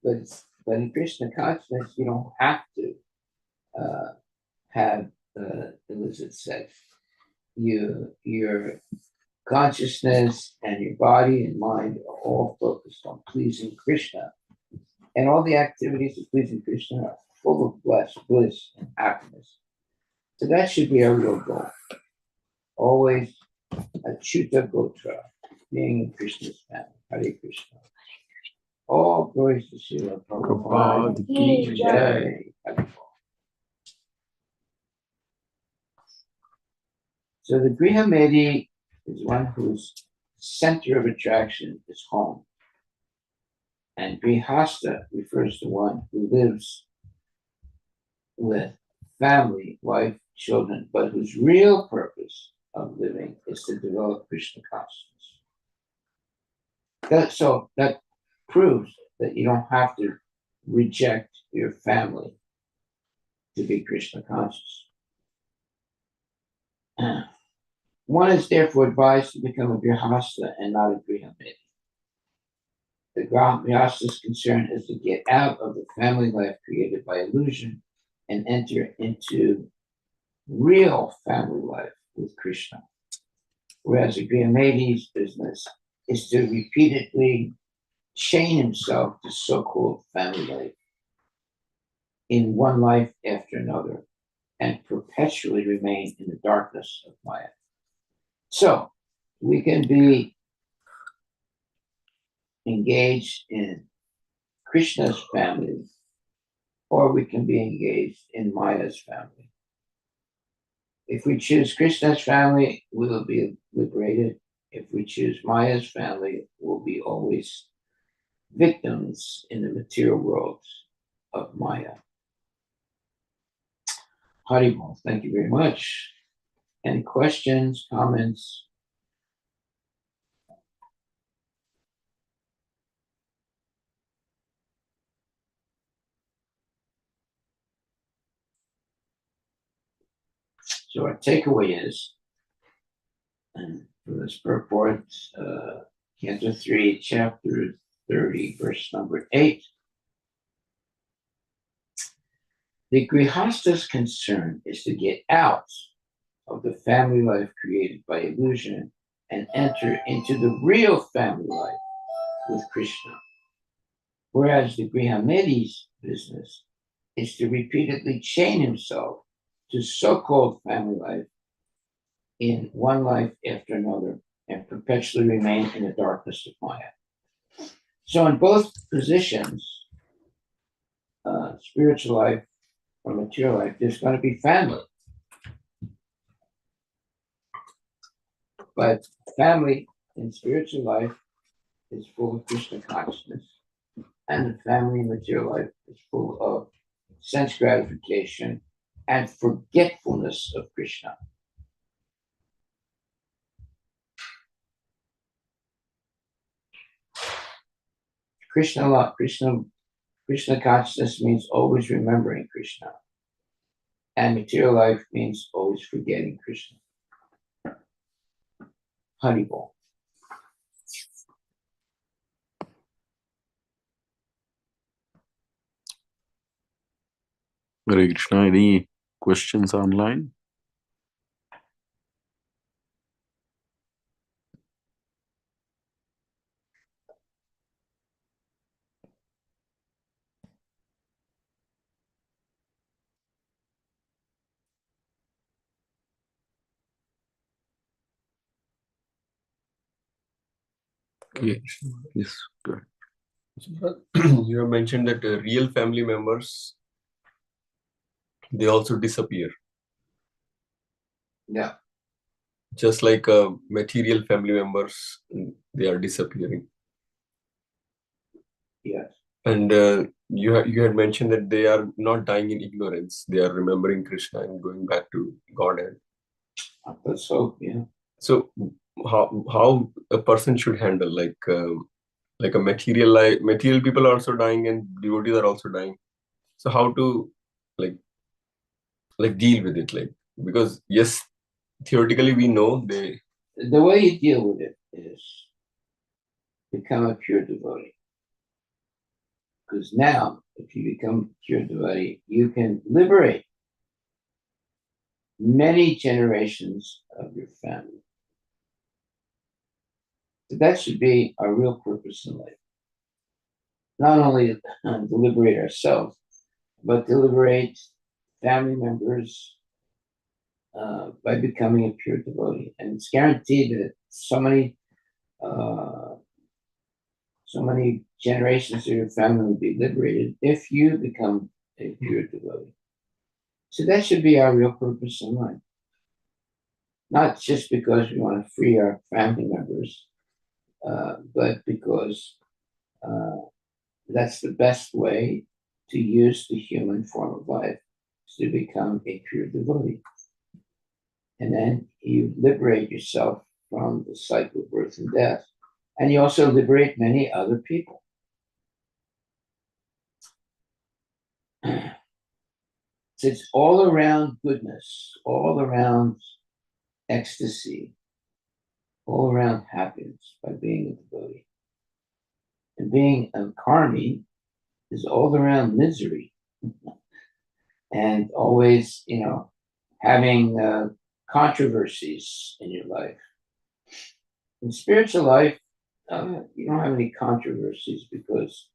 But in Krishna consciousness, you don't have to have illicit sex. Your consciousness and your body and mind are all focused on pleasing Krishna, and all the activities of pleasing Krishna are full of bliss and happiness. So that should be our real goal. Always Achyuta Gotra, being in Krishna's family. Hare Krishna. All glories to Srila Prabhupada. Ki Jai. So the Grihamedi is one whose center of attraction is home. And Grihasta refers to one who lives with family, wife, children, but whose real purpose of living is to develop Krishna consciousness. So that proves that you don't have to reject your family to be Krishna conscious. One is therefore advised to become a Grihasta and not a Grihamedi. The Grihasta's concern is to get out of the family life created by illusion and enter into real family life with Krishna. whereas the Grihamades business is to repeatedly chain himself to so-called family life in one life after another and perpetually remain in the darkness of Maya. So we can be engaged in Krishna's family, or we can be engaged in Maya's family. If we choose Krishna's family, we will be liberated. If we choose Maya's family, we'll be always victims in the material world of Maya. Harivilas, thank you very much. Any questions, comments? So our takeaway is, and from this purport, Canto 3, Chapter 30, verse number 8. The Grihasta's concern is to get out of the family life created by illusion and enter into the real family life with Krishna. Whereas the Grihamades business is to repeatedly chain himself to so-called family life in one life after another and perpetually remain in the darkness of Maya. So in both positions, spiritual life or material life, there's going to be family. But family in spiritual life is full of Krishna consciousness, and the family in material life is full of sense gratification and forgetfulness of Krishna. Krishna consciousness means always remembering Krishna, and material life means always forgetting Krishna. Harivilas. Hare Krishna, any questions online? Okay. Yes, go ahead. You have mentioned that real family members, they also disappear, Yeah. just like material family members, they are disappearing. Yes. And you had mentioned that they are not dying in ignorance, they are remembering Krishna and going back to Godhead. Let's hope. Yeah. So how a person should handle like a material life, material people are also dying and devotees are also dying. So how to like deal with it, like, because yes, theoretically we know they. The way you deal with it is become a pure devotee. Because now, if you become a pure devotee, you can liberate many generations of your family. So that should be our real purpose in life. Not only to liberate ourselves, but to liberate family members by becoming a pure devotee. And it's guaranteed that so many generations of your family will be liberated if you become a pure devotee. So that should be our real purpose in life. Not just because we want to free our family members, but because that's the best way to use the human form of life, is to become a pure devotee. And then you liberate yourself from the cycle of birth and death. And you also liberate many other people. So it's all around goodness, all around ecstasy, all around happiness by being a devotee. And being a karmi is all around misery and always, having controversies in your life In spiritual life, you don't have any controversies because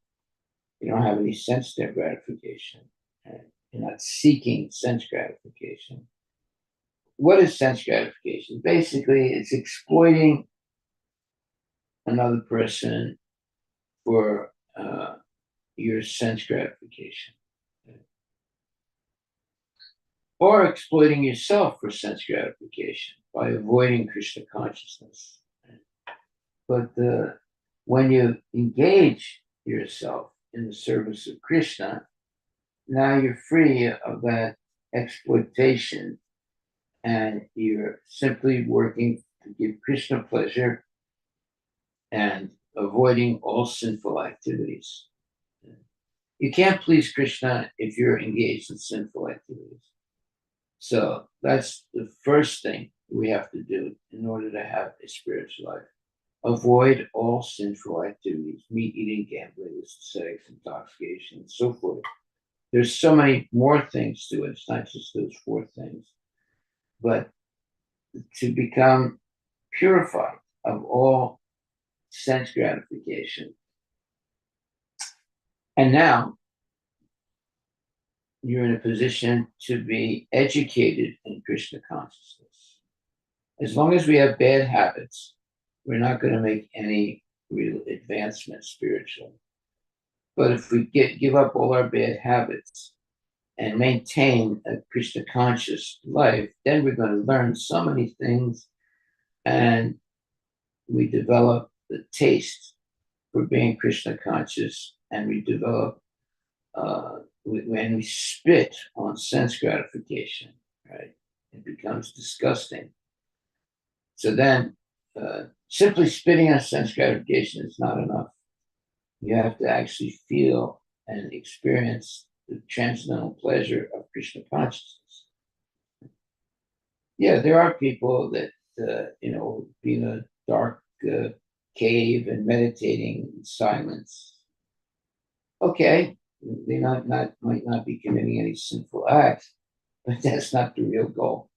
you don't have any sense gratification. And you're not seeking sense gratification. What is sense gratification? Basically, it's exploiting another person for your sense gratification, or exploiting yourself for sense gratification by avoiding Krishna consciousness. But when you engage yourself in the service of Krishna, now you're free of that exploitation and you're simply working to give Krishna pleasure and avoiding all sinful activities. You can't please Krishna if you're engaged in sinful activities. So that's the first thing we have to do in order to have a spiritual life. Avoid all sinful activities, meat eating, gambling, sex, intoxication, and so forth. There's so many more things to it. It's not just those four things. But to become purified of all sense gratification. And now you're in a position to be educated in Krishna consciousness. As long as we have bad habits, we're not going to make any real advancement spiritually. But if we give up all our bad habits and maintain a Krishna conscious life, then we're going to learn so many things, and we develop the taste for being Krishna conscious, and we develop when we spit on sense gratification, right? It becomes disgusting. So then simply spitting on sense gratification is not enough. You have to actually feel and experience the transcendental pleasure of Krishna consciousness. Yeah, there are people that, be in a dark cave and meditating in silence. Okay, they might not be committing any sinful acts, but that's not the real goal.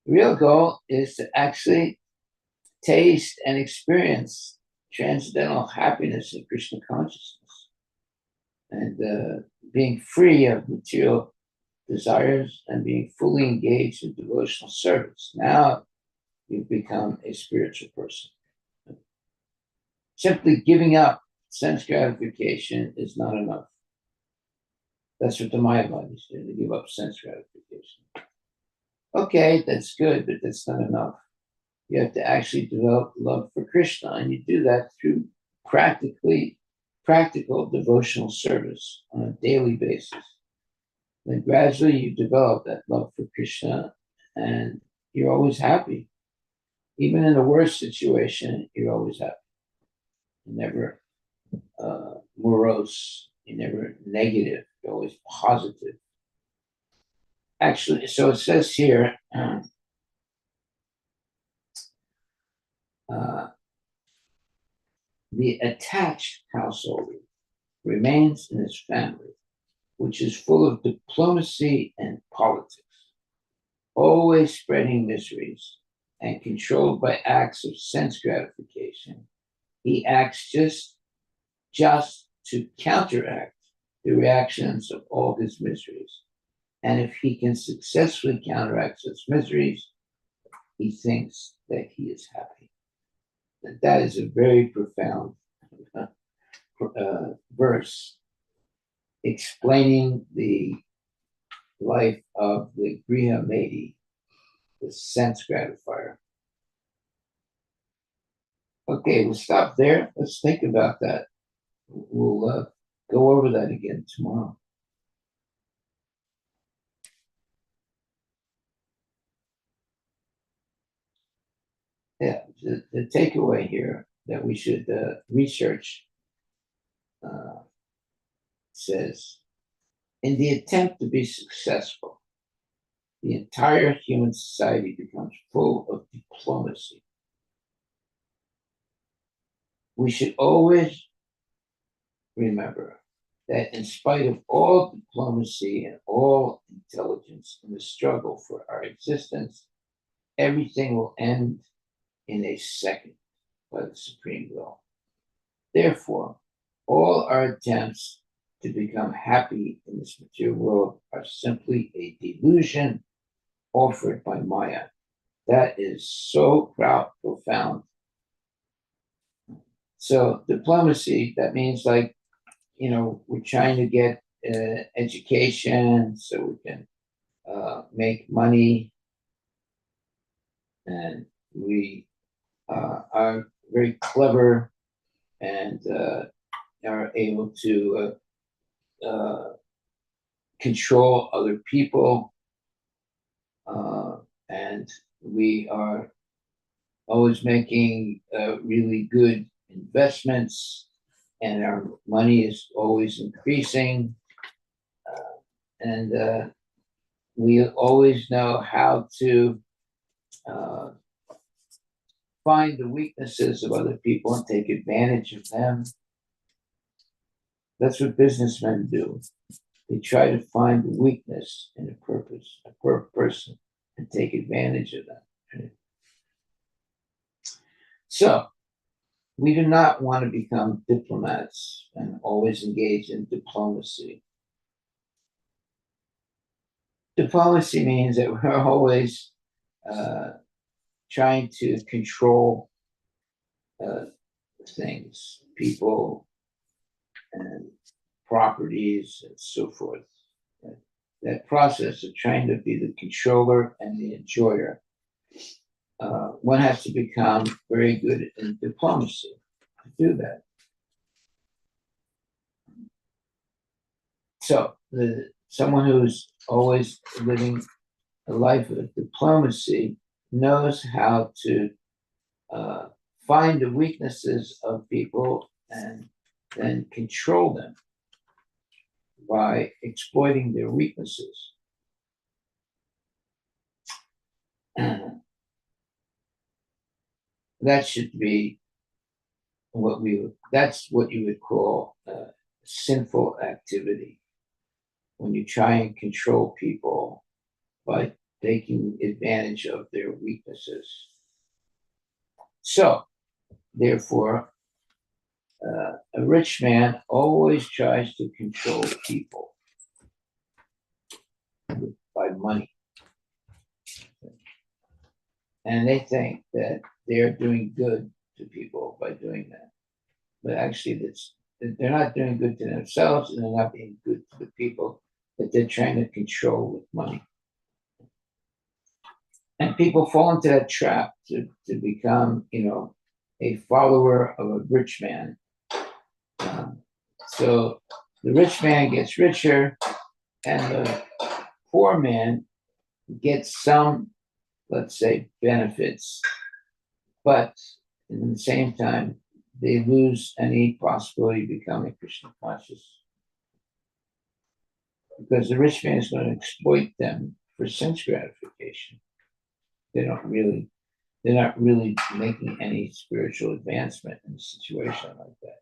The real goal is to actually taste and experience transcendental happiness in Krishna consciousness and being free of material desires and being fully engaged in devotional service. Now you've become a spiritual person. Simply giving up sense gratification is not enough. That's what the Mayavadis did, to give up sense gratification. Okay, that's good, but that's not enough. You have to actually develop love for Krishna, and you do that through practical devotional service on a daily basis. Then gradually you develop that love for Krishna, and you're always happy. Even in the worst situation, you're always happy. You're never morose, you're never negative, you're always positive. Actually, so it says here, the attached householder remains in his family, which is full of diplomacy and politics, always spreading miseries and controlled by acts of sense gratification. He acts just to counteract the reactions of all his miseries. And if he can successfully counteract such miseries, he thinks that he is happy. That is a very profound verse explaining the life of the Griha Medi, the sense gratifier. Okay, we'll stop there. Let's think about that. We'll go over that again tomorrow. Yeah, the takeaway here that we should research says, in the attempt to be successful, the entire human society becomes full of diplomacy. We should always remember that in spite of all diplomacy and all intelligence in the struggle for our existence, everything will end in a second. by the supreme will. Therefore, all our attempts to become happy in this material world are simply a delusion offered by Maya. That is so profound. So diplomacy, that means like, we're trying to get education so we can make money, and we are very clever and are able to control other people, and we are always making really good investments, and our money is always increasing, and we always know how to find the weaknesses of other people and take advantage of them. That's what businessmen do. They try to find the weakness in a person, and take advantage of them. Right? So, we do not want to become diplomats and always engage in diplomacy. Diplomacy means that we're always trying to control things, people, and properties, and so forth. That process of trying to be the controller and the enjoyer, one has to become very good in diplomacy to do that. So, someone who's always living a life of diplomacy knows how to find the weaknesses of people and then control them by exploiting their weaknesses. That should be that's what you would call sinful activity, when you try and control people by taking advantage of their weaknesses. So, therefore, a rich man always tries to control people by money. And they think that they're doing good to people by doing that. But actually, they're not doing good to themselves, and they're not being good to the people that they're trying to control with money. And people fall into that trap to become, a follower of a rich man. So the rich man gets richer, and the poor man gets some, let's say, benefits, but at the same time, they lose any possibility of becoming Krishna conscious, because the rich man is going to exploit them for sense gratification. They're not really making any spiritual advancement in a situation like that.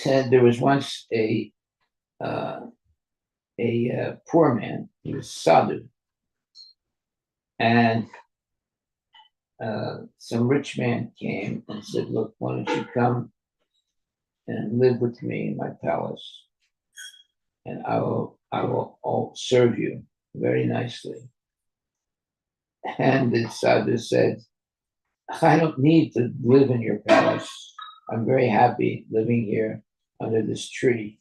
And there was once a poor man. He was sadhu, and some rich man came and said, "Look, why don't you come and live with me in my palace, and I will all serve you very nicely." And the sadhu said, "I don't need to live in your palace. I'm very happy living here under this tree.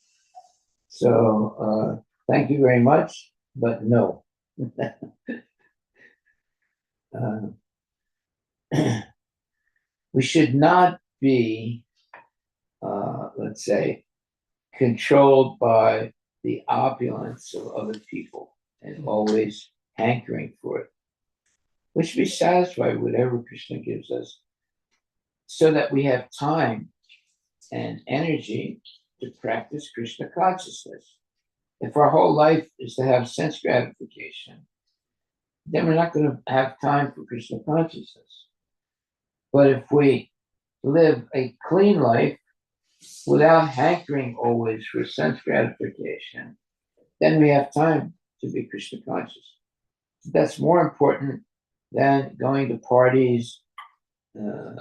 So thank you very much, but no." We should not be, let's say, controlled by the opulence of other people and always hankering for it. We should be satisfied with whatever Krishna gives us, so that we have time and energy to practice Krishna consciousness. If our whole life is to have sense gratification, then we're not going to have time for Krishna consciousness. But if we live a clean life without hankering always for sense gratification, then we have time to be Krishna conscious. That's more important then going to parties,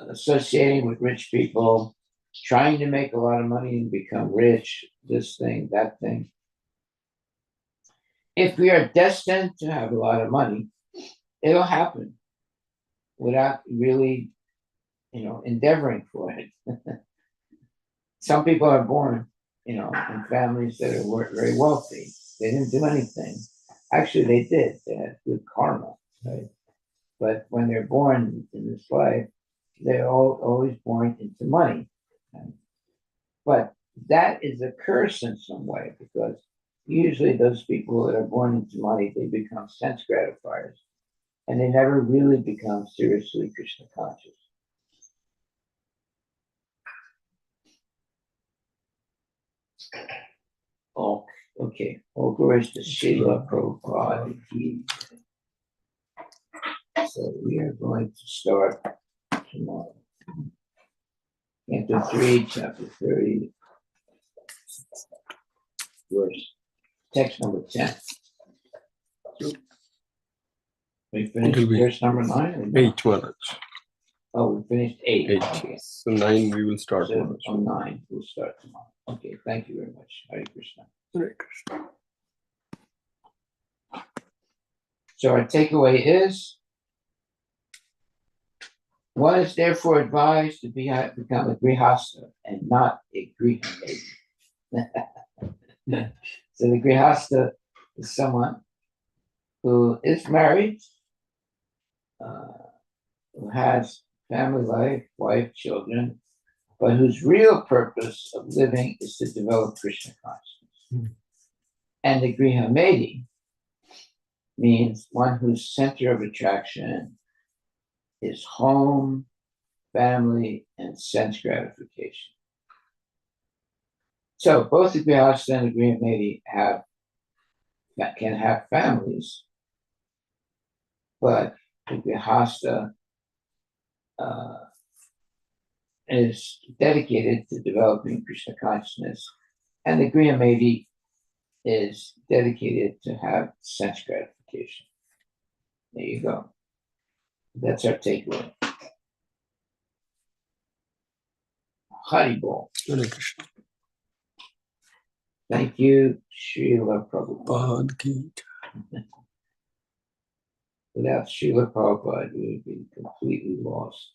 associating with rich people, trying to make a lot of money and become rich, this thing, that thing. If we are destined to have a lot of money, it'll happen without really, endeavoring for it. Some people are born, in families that are very wealthy. They didn't do anything. Actually, they did. They had good karma, right? But when they're born in this life, they're always born into money. Right? But that is a curse in some way, because usually those people that are born into money, they become sense gratifiers, and they never really become seriously Krishna conscious. Oh, okay. All glories to Srila Prabhupada. So we are going to start tomorrow. Canto 3, chapter 30, verse, text number 10. We finished It'll be verse number 9? Or no? 8, Maharaj. Oh, we finished 8. 8. Okay. So 9 we will start, So Maharaj. on 9, we'll start tomorrow. Okay, thank you very much. Hare Krishna. Hare Krishna. So our takeaway is, one is therefore advised to become a grihasta and not a griha maiden. So the grihasta is someone who is married, who has family life, wife, children, but whose real purpose of living is to develop Krishna consciousness. And the griha maiden means one whose center of attraction is home, family, and sense gratification. So both the grihasta and the griha maiden can have families, but the grihasta is dedicated to developing Krishna consciousness, and the griha maiden is dedicated to have sense gratification. There you go. That's our takeaway. Haribol. Hare Krishna. Thank you, Srila Prabhupada. Bhagavad Gita. Without Srila Prabhupada, we would be completely lost.